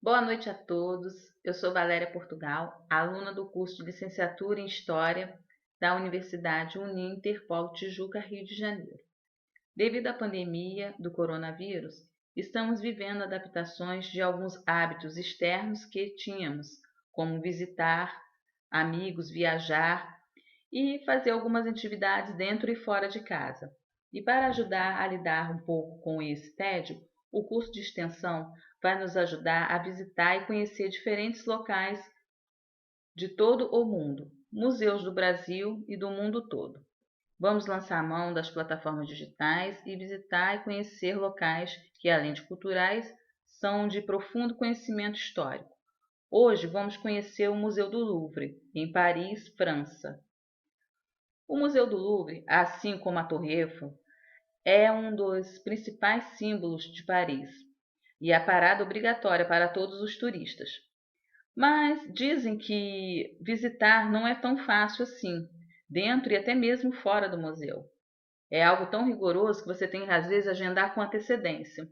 Boa noite a todos. Eu sou Valéria Portugal, aluna do curso de Licenciatura em História da Universidade Uninter Polo Tijuca, Rio de Janeiro. Devido à pandemia do coronavírus, estamos vivendo adaptações de alguns hábitos externos que tínhamos, como visitar amigos, viajar e fazer algumas atividades dentro e fora de casa. E para ajudar a lidar um pouco com esse tédio, o curso de extensão vai nos ajudar a visitar e conhecer diferentes locais de todo o mundo, museus do Brasil e do mundo todo. Vamos lançar a mão das plataformas digitais e visitar e conhecer locais que, além de culturais, são de profundo conhecimento histórico. Hoje vamos conhecer o Museu do Louvre, em Paris, França. O Museu do Louvre, assim como a Torre Eiffel, é um dos principais símbolos de Paris e é a parada obrigatória para todos os turistas. Mas dizem que visitar não é tão fácil assim, dentro e até mesmo fora do museu. É algo tão rigoroso que você tem que, às vezes, agendar com antecedência.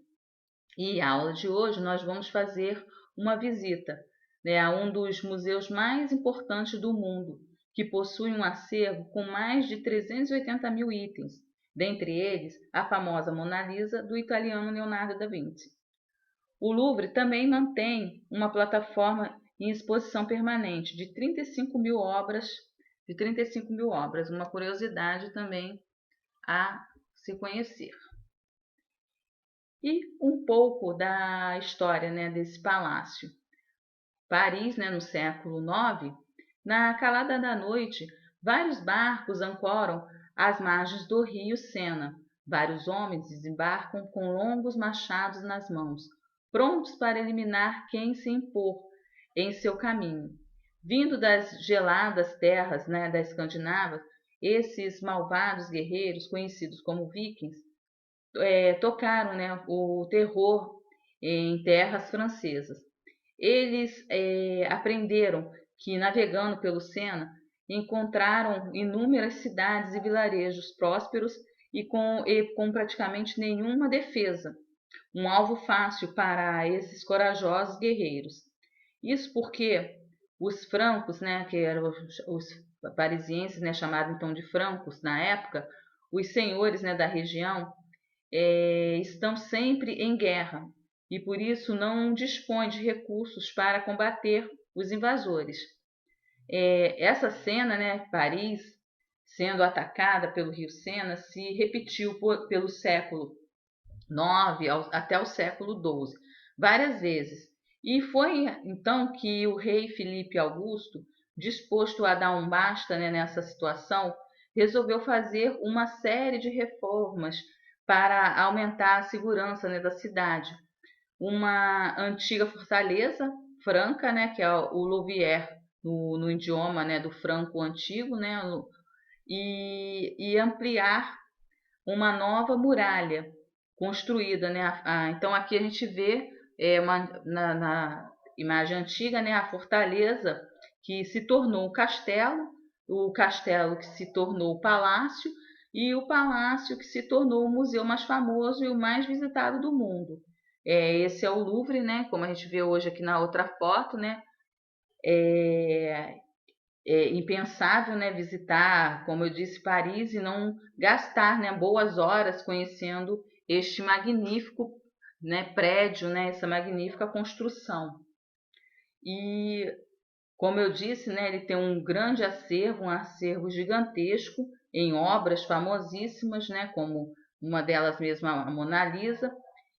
E a aula de hoje nós vamos fazer uma visita, a um dos museus mais importantes do mundo, que possui um acervo com mais de 380 mil itens, dentre eles a famosa Mona Lisa do italiano Leonardo da Vinci. O Louvre também mantém uma plataforma em exposição permanente de 35 mil obras, uma curiosidade também a se conhecer. E um pouco da história, desse palácio. Paris, no século IX, na calada da noite, vários barcos ancoram às margens do rio Sena. Vários homens desembarcam com longos machados nas mãos, prontos para eliminar quem se impor em seu caminho. Vindo das geladas terras, da Escandinávia, esses malvados guerreiros, conhecidos como vikings, tocaram, o terror em terras francesas. Eles aprenderam que, navegando pelo Sena, encontraram inúmeras cidades e vilarejos prósperos e com praticamente nenhuma defesa, um alvo fácil para esses corajosos guerreiros. Isso porque os francos, que eram os parisienses, chamados então de francos na época, os senhores, da região, estão sempre em guerra e por isso não dispõem de recursos para combater os invasores. Essa cena, Paris sendo atacada pelo rio Sena, se repetiu pelo século IX até o século XII, várias vezes. E foi então que o rei Filipe Augusto, disposto a dar um basta, nessa situação, resolveu fazer uma série de reformas para aumentar a segurança, da cidade. Uma antiga fortaleza franca, que é o Louviers, no idioma, do franco antigo, e ampliar uma nova muralha construída, então aqui a gente vê na imagem antiga, a fortaleza que se tornou o castelo que se tornou o palácio e o palácio que se tornou o museu mais famoso e o mais visitado do mundo. Esse é o Louvre, como a gente vê hoje aqui na outra foto, É, é impensável, visitar, como eu disse, Paris e não gastar, boas horas conhecendo este magnífico, prédio, essa magnífica construção. E, como eu disse, ele tem um grande acervo, um acervo gigantesco em obras famosíssimas, como uma delas mesmo, a Mona Lisa,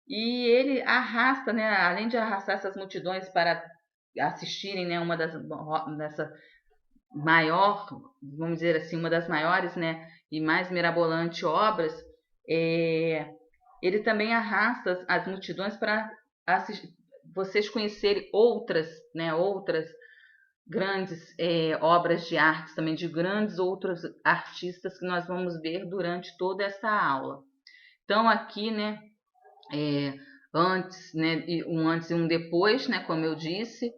e ele arrasta, além de arrastar essas multidões para assistirem, uma dessa maior, vamos dizer assim, uma das maiores, e mais mirabolante obras, ele também arrasta as multidões para vocês conhecerem outras grandes obras de arte, também de grandes outros artistas que nós vamos ver durante toda essa aula. Então aqui, antes, um antes e um depois, como eu disse,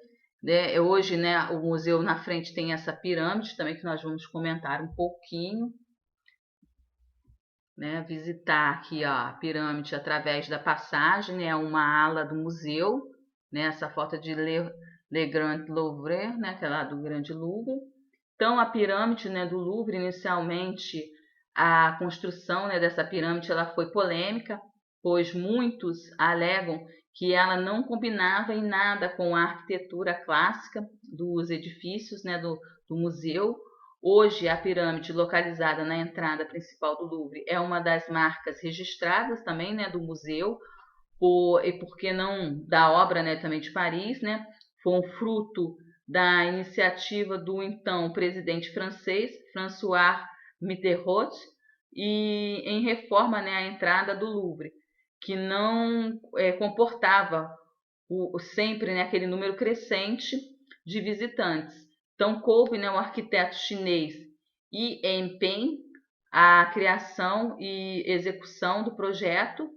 hoje, o museu na frente tem essa pirâmide também que nós vamos comentar um pouquinho, visitar aqui ó, a pirâmide através da passagem, é uma ala do museu, né? Essa foto de Le Grand Louvre, né? Que é lá do Grande Louvre. Então, a pirâmide, né, do Louvre, inicialmente, a construção, né, dessa pirâmide ela foi polêmica, pois muitos alegam que ela não combinava em nada com a arquitetura clássica dos edifícios, né, do museu. Hoje, a pirâmide localizada na entrada principal do Louvre é uma das marcas registradas também, né, do museu, e por que não da obra, né, também de Paris, né? Foi um fruto da iniciativa do então presidente francês, François Mitterrand, e em reforma, né, a entrada do Louvre, que não comportava sempre, né, aquele número crescente de visitantes. Então, coube, né, o arquiteto chinês Yi Enping a criação e execução do projeto,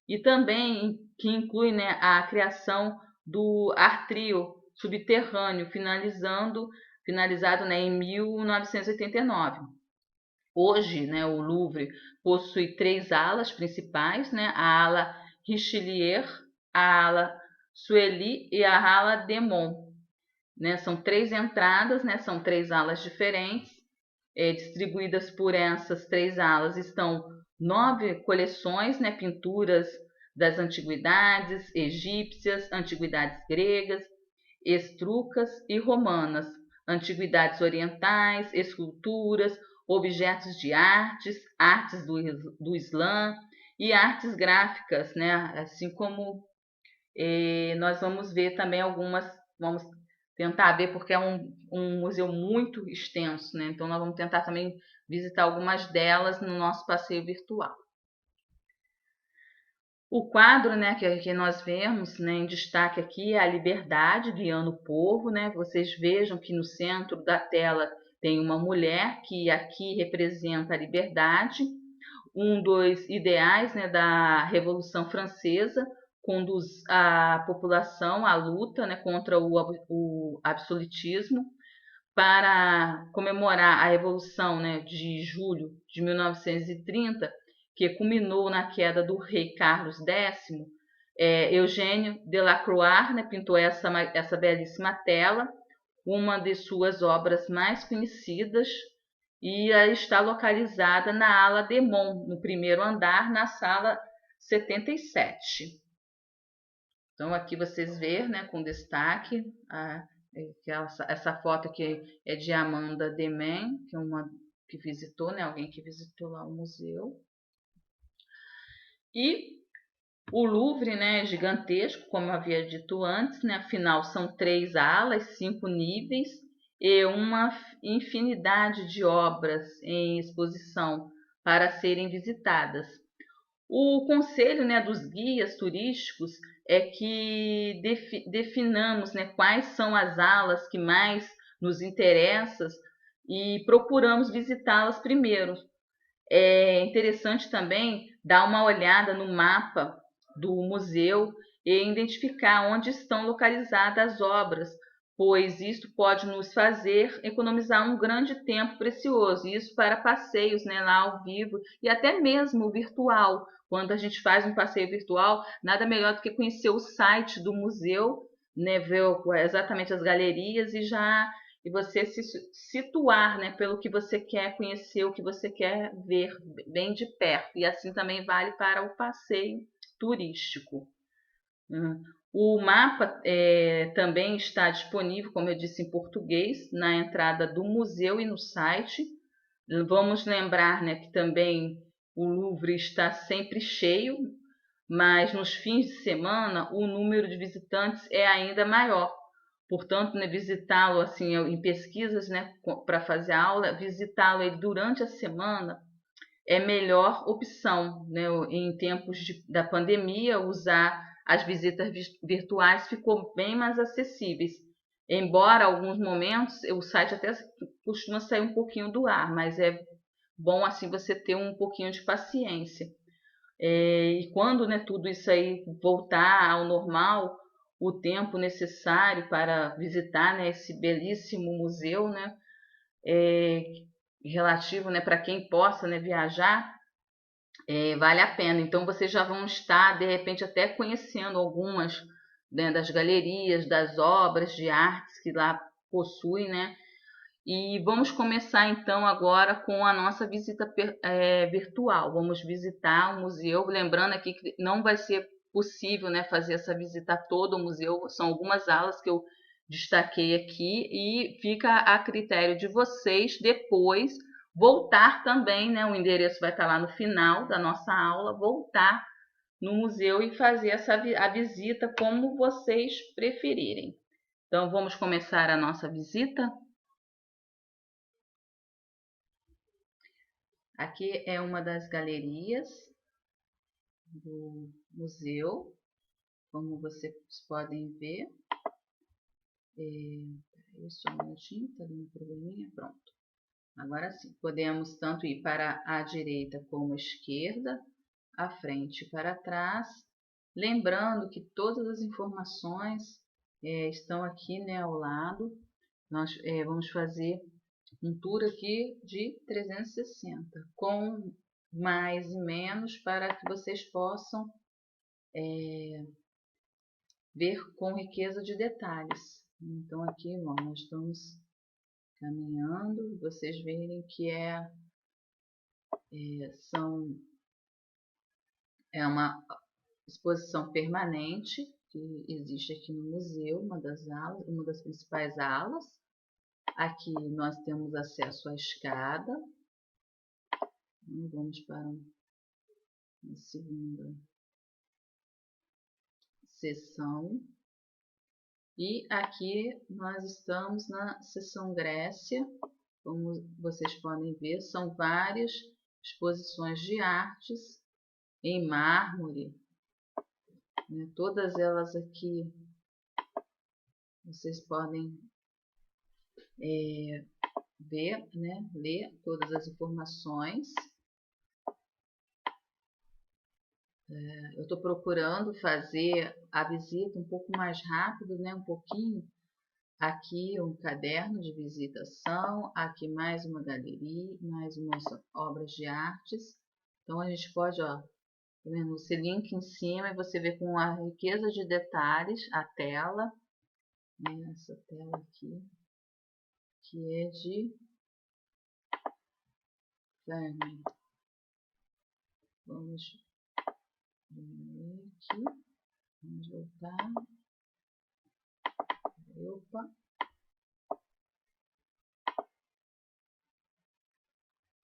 e também que inclui, né, a criação do ártrio subterrâneo, finalizado, né, em 1989. Hoje, né, o Louvre possui 3 alas principais, né, a ala Richelieu, a ala Sueli e a ala Demont. Né? São 3 entradas, né, são 3 alas diferentes. Distribuídas por essas 3 alas estão 9 coleções, né, pinturas das antiguidades egípcias, antiguidades gregas, etruscas e romanas, antiguidades orientais, esculturas, objetos de artes do Islã e artes gráficas, né? Assim como nós vamos ver também algumas, vamos tentar ver, porque é um museu muito extenso, né? Então nós vamos tentar também visitar algumas delas no nosso passeio virtual. O quadro, né, que nós vemos, né, em destaque aqui é a liberdade guiando o povo, né? Vocês vejam que no centro da tela tem uma mulher que aqui representa a liberdade, um dos ideais, né, da Revolução Francesa, conduz a população à luta, né, contra o absolutismo. Para comemorar a Revolução, né, de julho de 1930, que culminou na queda do rei Carlos X, Eugênio Delacroix, né, pintou essa belíssima tela, uma de suas obras mais conhecidas, e ela está localizada na ala Demont, no primeiro andar, na sala 77. Então, aqui vocês veem, né, com destaque, essa foto aqui é de Amanda Demen, que é uma que visitou, né, alguém que visitou lá o museu. E o Louvre, né, é gigantesco, como eu havia dito antes, né, afinal são 3 alas, 5 níveis e uma infinidade de obras em exposição para serem visitadas. O conselho, né, dos guias turísticos é que definamos, né, quais são as alas que mais nos interessam e procuramos visitá-las primeiro. É interessante também dar uma olhada no mapa do museu e identificar onde estão localizadas as obras, pois isto pode nos fazer economizar um grande tempo precioso, isso para passeios, né, lá ao vivo e até mesmo virtual. Quando a gente faz um passeio virtual, nada melhor do que conhecer o site do museu, né, ver exatamente as galerias e você se situar, né, pelo que você quer conhecer, o que você quer ver bem de perto. E assim também vale para o passeio turístico. O mapa também está disponível, como eu disse, em português, na entrada do museu e no site. Vamos lembrar, né, que também o Louvre está sempre cheio, mas nos fins de semana o número de visitantes é ainda maior. Portanto, né, visitá-lo assim em pesquisas, né, para fazer aula, visitá-lo durante a semana é melhor opção, né? Em tempos da pandemia, usar as visitas virtuais ficou bem mais acessíveis. Embora alguns momentos o site até costuma sair um pouquinho do ar, mas é bom assim você ter um pouquinho de paciência. E quando, né, tudo isso aí voltar ao normal, o tempo necessário para visitar, né, esse belíssimo museu, né, é, relativo, né, para quem possa, né, viajar, vale a pena. Então vocês já vão estar, de repente, até conhecendo algumas né, das galerias, das obras de artes que lá possui, né? E vamos começar então agora com a nossa visita virtual. Vamos visitar o museu, lembrando aqui que não vai ser possível, né, fazer essa visita a todo o museu, são algumas alas que eu destaquei aqui e fica a critério de vocês depois voltar também, né, o endereço vai estar lá no final da nossa aula, voltar no museu e fazer a visita como vocês preferirem. Então vamos começar a nossa visita. Aqui é uma das galerias do museu, como vocês podem ver. Só um minutinho, tá dando um probleminha, pronto. Agora sim, podemos tanto ir para a direita como a esquerda, à frente e para trás. Lembrando que todas as informações estão aqui, né, ao lado. Nós vamos fazer um tour aqui de 360, com mais e menos, para que vocês possam ver com riqueza de detalhes. Então aqui, ó, nós estamos caminhando, vocês verem que é uma exposição permanente que existe aqui no museu, uma das principais alas. Aqui nós temos acesso à escada. Vamos para a segunda seção. E aqui nós estamos na seção Grécia. Como vocês podem ver, são várias exposições de artes em mármore, né? Todas elas aqui vocês podem ver, né? Ler todas as informações. Eu estou procurando fazer a visita um pouco mais rápido, né? Um pouquinho. Aqui um caderno de visitação, aqui mais uma galeria, mais umas obras de artes. Então a gente pode, ó, tá vendo? Você linka em cima e você vê com a riqueza de detalhes a tela, né? Essa tela aqui, que é de Vermeer. Vamos diminuir aqui, vamos voltar. Opa!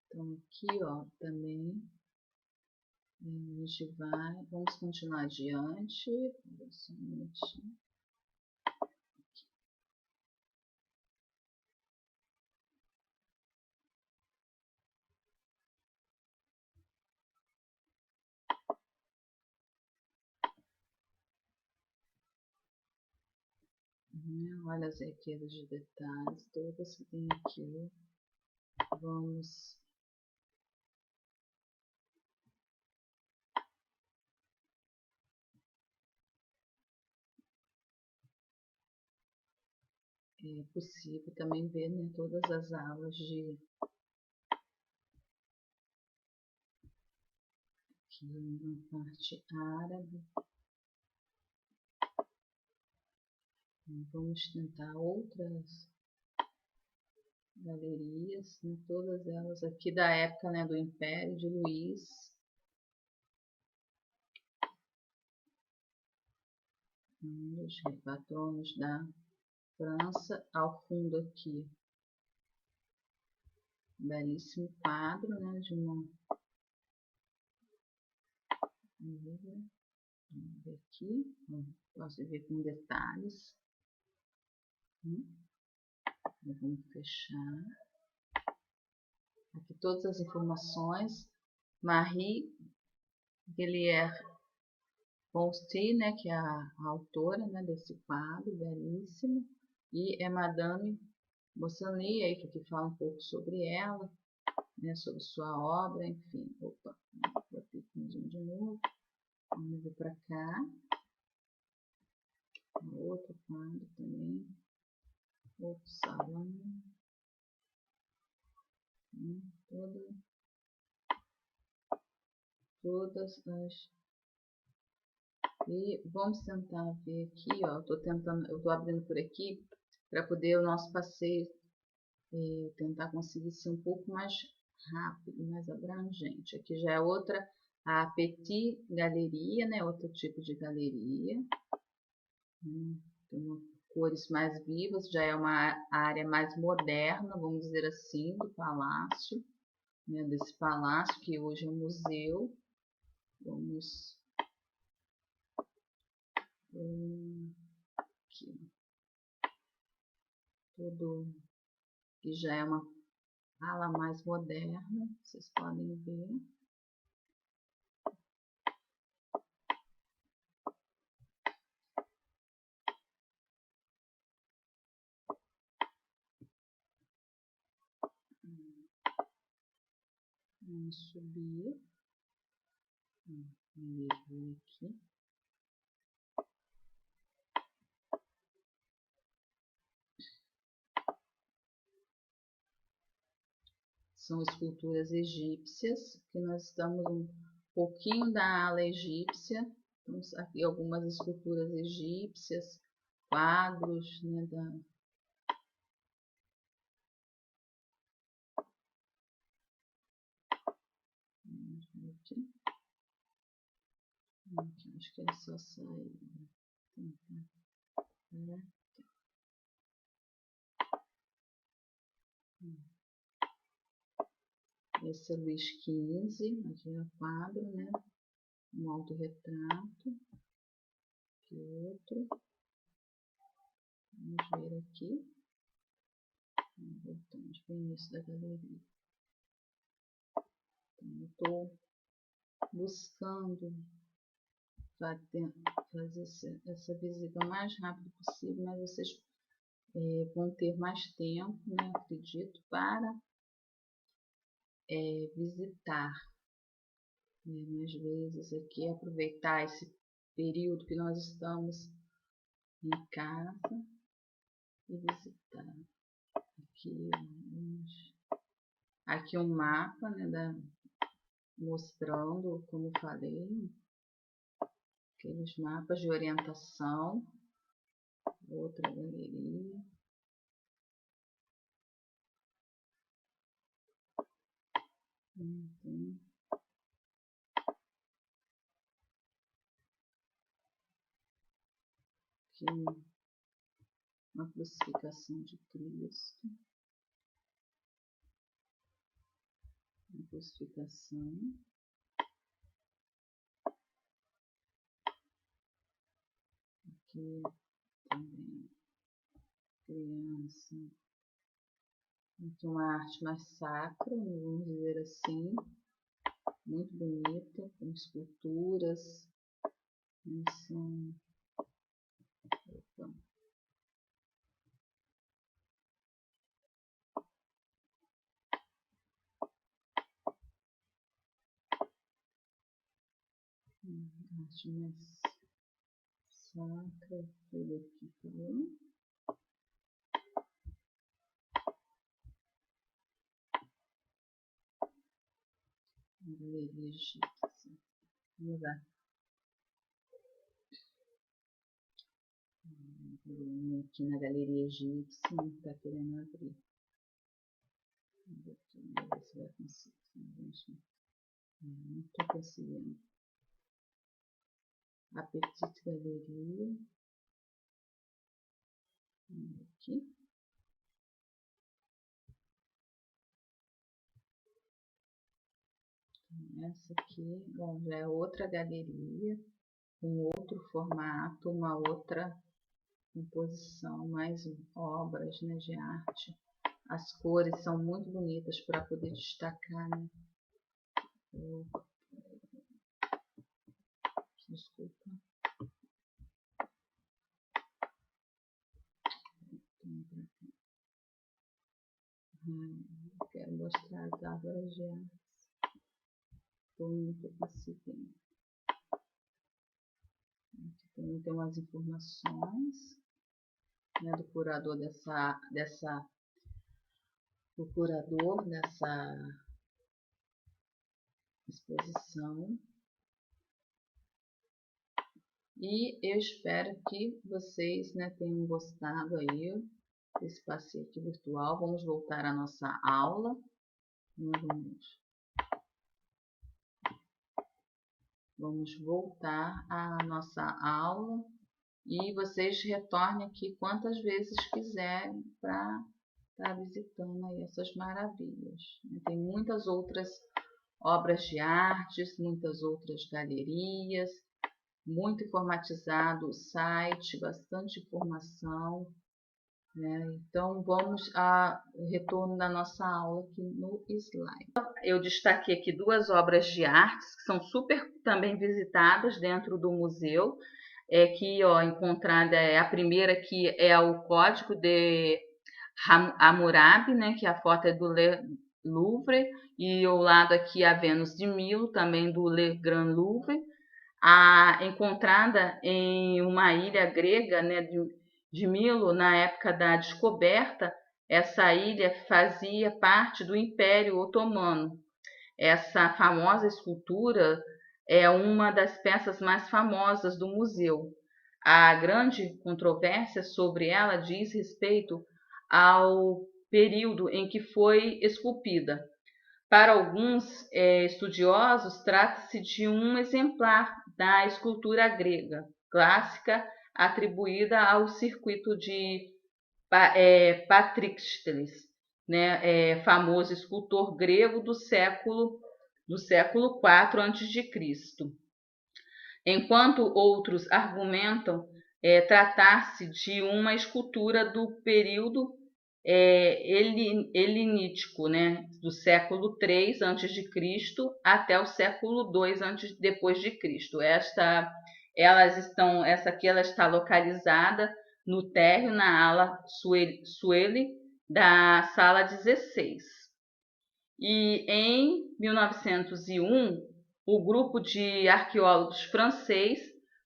Então aqui, ó, também a gente vai, vamos continuar adiante. Só um minutinho. Olha as riquezas de detalhes, todas que tem aqui. Vamos é possível também ver, né, todas as aulas de aqui na parte árabe. Vamos tentar outras galerias, né, todas elas aqui da época, né, do Império de Luís. Os patronos da França. Ao fundo aqui, um belíssimo quadro, né, de uma... Vamos ver aqui, posso ver com detalhes. Vamos fechar. Aqui todas as informações. Marie Guillier-Ponty, né, que é a autora, né, desse quadro belíssimo. E é Madame Bossanli, aí que aqui fala um pouco sobre ela, né, sobre sua obra, enfim. Opa, vou ter que de novo. Vamos vir para cá. Outro quadro também. Outro salão. Todas as E vamos tentar ver aqui, ó. Eu tô abrindo por aqui para poder o nosso passeio tentar conseguir ser um pouco mais rápido, mais abrangente. Aqui já é outra, a Petit Galeria, né? Outro tipo de galeria. Tem cores mais vivas, já é uma área mais moderna, vamos dizer assim, do palácio, né? Desse palácio que hoje é um museu. Vamos aqui, tudo que já é uma ala mais moderna, vocês podem ver. Vamos subir. Vamos aqui. São esculturas egípcias, que nós estamos um pouquinho da ala egípcia. Temos aqui algumas esculturas egípcias, quadros, né, aqui, acho que é só sair. Esse é Luís XV, aqui é o quadro, né? Um autorretrato. Aqui outro. Vamos ver aqui. Voltamos para o início da galeria. Então, eu estou buscando fazer essa visita o mais rápido possível, mas vocês vão ter mais tempo, né? Acredito, para visitar. Mais vezes aqui, aproveitar esse período que nós estamos em casa e visitar. Aqui um mapa, né, mostrando, como eu falei, aqueles mapas de orientação. Outra galeria. Aqui uma crucificação de Cristo. Uma crucificação. Aqui também criança. Aqui uma arte mais sacra, vamos dizer assim. Muito bonita, com esculturas. São... arte mais sacra, tudo aqui, tá bom? Galeria egípcia. Vamos lá. Aqui na galeria egípcia, não está querendo abrir. Vamos ver se vai conseguir. Não estou conseguindo. A Petite Galeria. Aqui. Essa aqui, bom, já é outra galeria, um outro formato, uma outra composição, mais obras, né, de arte. As cores são muito bonitas para poder destacar, né? Desculpa. Quero mostrar as árvores de arte. Estou muito conseguindo. Aqui também tem umas informações, né, do curador dessa exposição. E eu espero que vocês, né, tenham gostado aí desse passeio aqui virtual. Vamos voltar à nossa aula. Vamos voltar à nossa aula e vocês retornem aqui quantas vezes quiserem para estar visitando aí essas maravilhas. Tem muitas outras obras de artes, muitas outras galerias, muito informatizado o site, bastante informação, né? Então vamos ao retorno da nossa aula aqui no slide. Eu destaquei aqui duas obras de artes que são super também visitadas dentro do museu. Que encontrada é a primeira, que é o Código de Hammurabi, né, que a foto é do Louvre, e ao lado aqui a Vênus de Milo, também do Le Grand Louvre, encontrada em uma ilha grega, né, de Milo, na época da descoberta. Essa ilha fazia parte do Império Otomano. Essa famosa escultura é uma das peças mais famosas do museu. A grande controvérsia sobre ela diz respeito ao período em que foi esculpida. Para alguns estudiosos, trata-se de um exemplar da escultura grega clássica atribuída ao circuito de Patrícteles, né, famoso escultor grego do século IV a.C. Enquanto outros argumentam tratar-se de uma escultura do período helenístico, né, do século III a.C. até o século II depois de Cristo. Essa aqui ela está localizada no térreo, na ala Suele da sala 16. E em 1901, o grupo de arqueólogos francês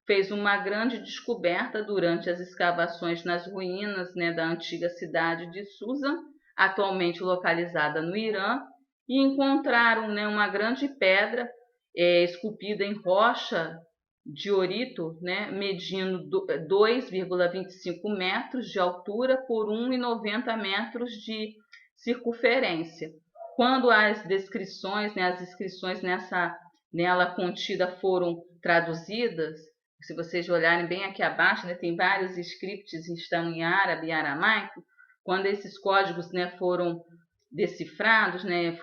fez uma grande descoberta durante as escavações nas ruínas, né, da antiga cidade de Susa, atualmente localizada no Irã, e encontraram, né, uma grande pedra esculpida em rocha diorito, né, medindo 2,25 metros de altura por 1,90 metros de circunferência. Quando as descrições, né, as inscrições nela contida foram traduzidas, se vocês olharem bem aqui abaixo, né, tem vários scripts, estão em árabe e aramaico. Quando esses códigos, né, foram decifrados, né,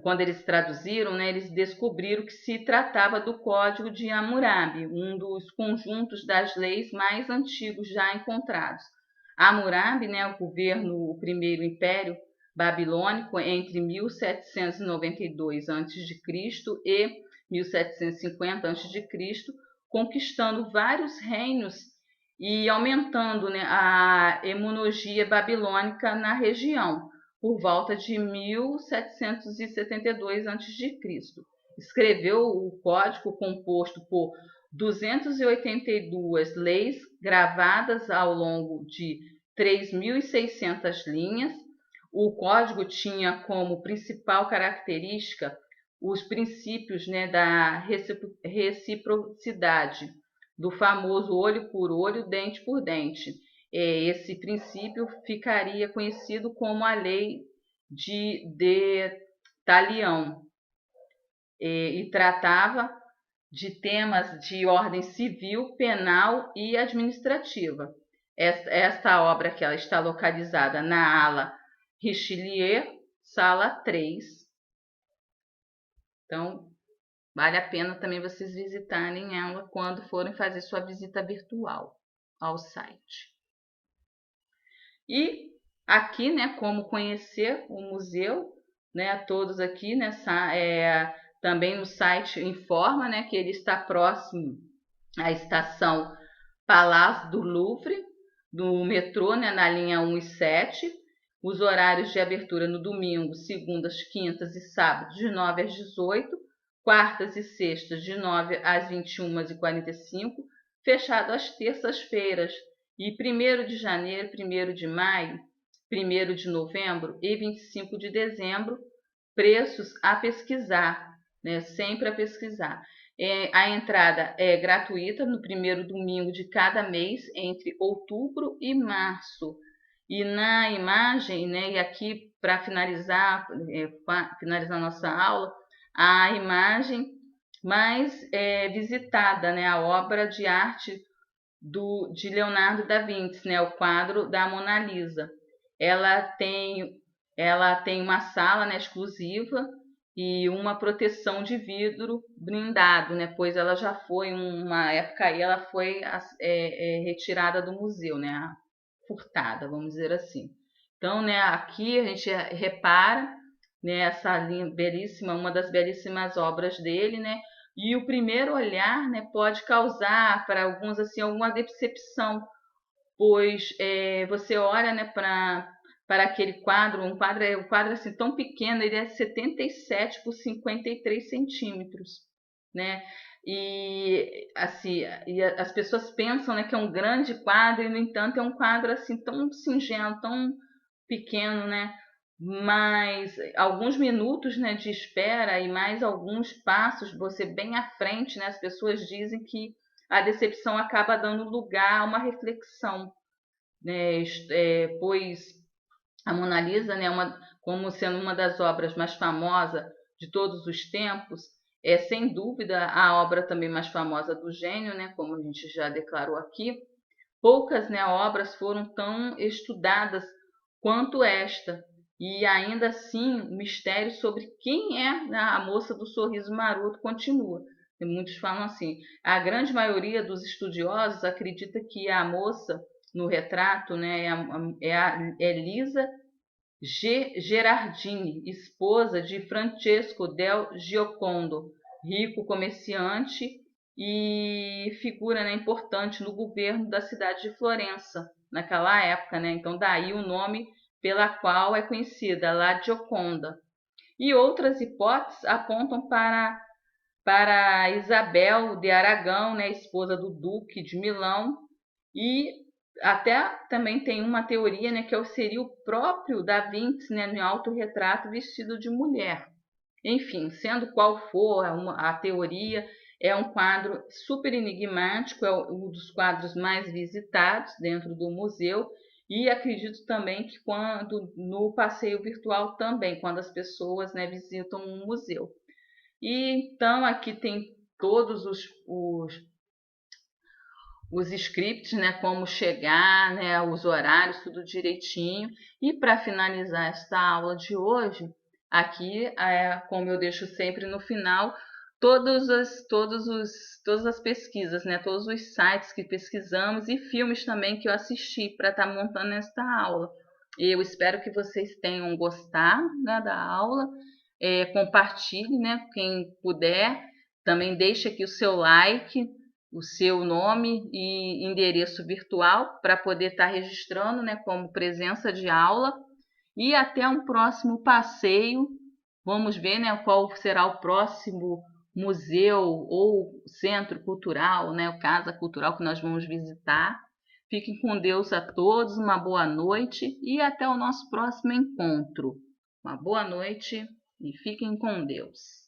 quando eles traduziram, né, eles descobriram que se tratava do Código de Hammurabi, um dos conjuntos das leis mais antigos já encontrados. Hammurabi, né, o primeiro império babilônico entre 1792 a.C. e 1750 a.C., conquistando vários reinos e aumentando, né, a hegemonia babilônica na região por volta de 1772 a.C. Escreveu o código composto por 282 leis gravadas ao longo de 3.600 linhas. O código tinha como principal característica os princípios, né, da reciprocidade, do famoso olho por olho, dente por dente. Esse princípio ficaria conhecido como a Lei de Talião, e tratava de temas de ordem civil, penal e administrativa. Esta obra aqui, ela está localizada na ala Richelieu, sala 3. Então, vale a pena também vocês visitarem ela quando forem fazer sua visita virtual ao site. E aqui, né, como conhecer o museu, né, todos aqui também no site informa, né, que ele está próximo à estação Palácio do Louvre, do metrô, né, na linha 1 e 7. Os horários de abertura no domingo, segundas, quintas e sábados, de 9 às 18, quartas e sextas, de 9 às 21h45, fechado às terças-feiras, e 1º de janeiro, 1º de maio, 1º de novembro e 25 de dezembro, preços a pesquisar, né? Sempre a pesquisar. A entrada é gratuita no primeiro domingo de cada mês, entre outubro e março. E na imagem, né, e aqui para finalizar, finalizar nossa aula, a imagem mais visitada, né, a obra de arte de Leonardo da Vinci, né, o quadro da Mona Lisa. Ela tem, ela tem uma sala, né, exclusiva e uma proteção de vidro blindado, né, pois ela já foi, uma época aí, ela foi retirada do museu, né, furtada, vamos dizer assim. Então, né, aqui a gente repara, né, essa belíssima, uma das belíssimas obras dele, né, e o primeiro olhar, né, pode causar para alguns assim alguma decepção, pois você olha, né, para aquele quadro, um quadro assim tão pequeno, ele é 77 por 53 centímetros, né? E assim, as pessoas pensam, né, que é um grande quadro e no entanto é um quadro assim tão singelo, tão pequeno, né? Mas alguns minutos, né, de espera e mais alguns passos, você bem à frente, né, as pessoas dizem que a decepção acaba dando lugar a uma reflexão, né, pois a Mona Lisa, né, como sendo uma das obras mais famosas de todos os tempos, é sem dúvida a obra também mais famosa do gênio, né, como a gente já declarou aqui. Poucas, né, obras foram tão estudadas quanto esta, e ainda assim o mistério sobre quem é, né, a moça do sorriso maroto continua. E muitos falam assim, a grande maioria dos estudiosos acredita que a moça no retrato, né, é a Elisa Gerardini, esposa de Francesco del Giocondo, rico comerciante e figura, né, importante no governo da cidade de Florença naquela época, né? Então daí o nome pela qual é conhecida, La Gioconda. E outras hipóteses apontam para Isabel de Aragão, né, esposa do Duque de Milão, e até também tem uma teoria, né, que seria o próprio Da Vinci, né, no autorretrato vestido de mulher. Enfim, sendo qual for a teoria, é um quadro super enigmático, é um dos quadros mais visitados dentro do museu, e acredito também que quando no passeio virtual também, quando as pessoas, né, visitam um museu. E então aqui tem todos os scripts, né, como chegar, né, os horários, tudo direitinho. E para finalizar esta aula de hoje, aqui, como eu deixo sempre no final, todas as pesquisas, né, todos os sites que pesquisamos e filmes também que eu assisti para estar montando esta aula. Eu espero que vocês tenham gostado, né, da aula. Compartilhe, né, quem puder. Também deixe aqui o seu like, o seu nome e endereço virtual para poder estar registrando, né, como presença de aula. E até um próximo passeio. Vamos ver, né, qual será o próximo museu ou centro cultural, né, casa cultural que nós vamos visitar. Fiquem com Deus a todos, uma boa noite e até o nosso próximo encontro. Uma boa noite e fiquem com Deus.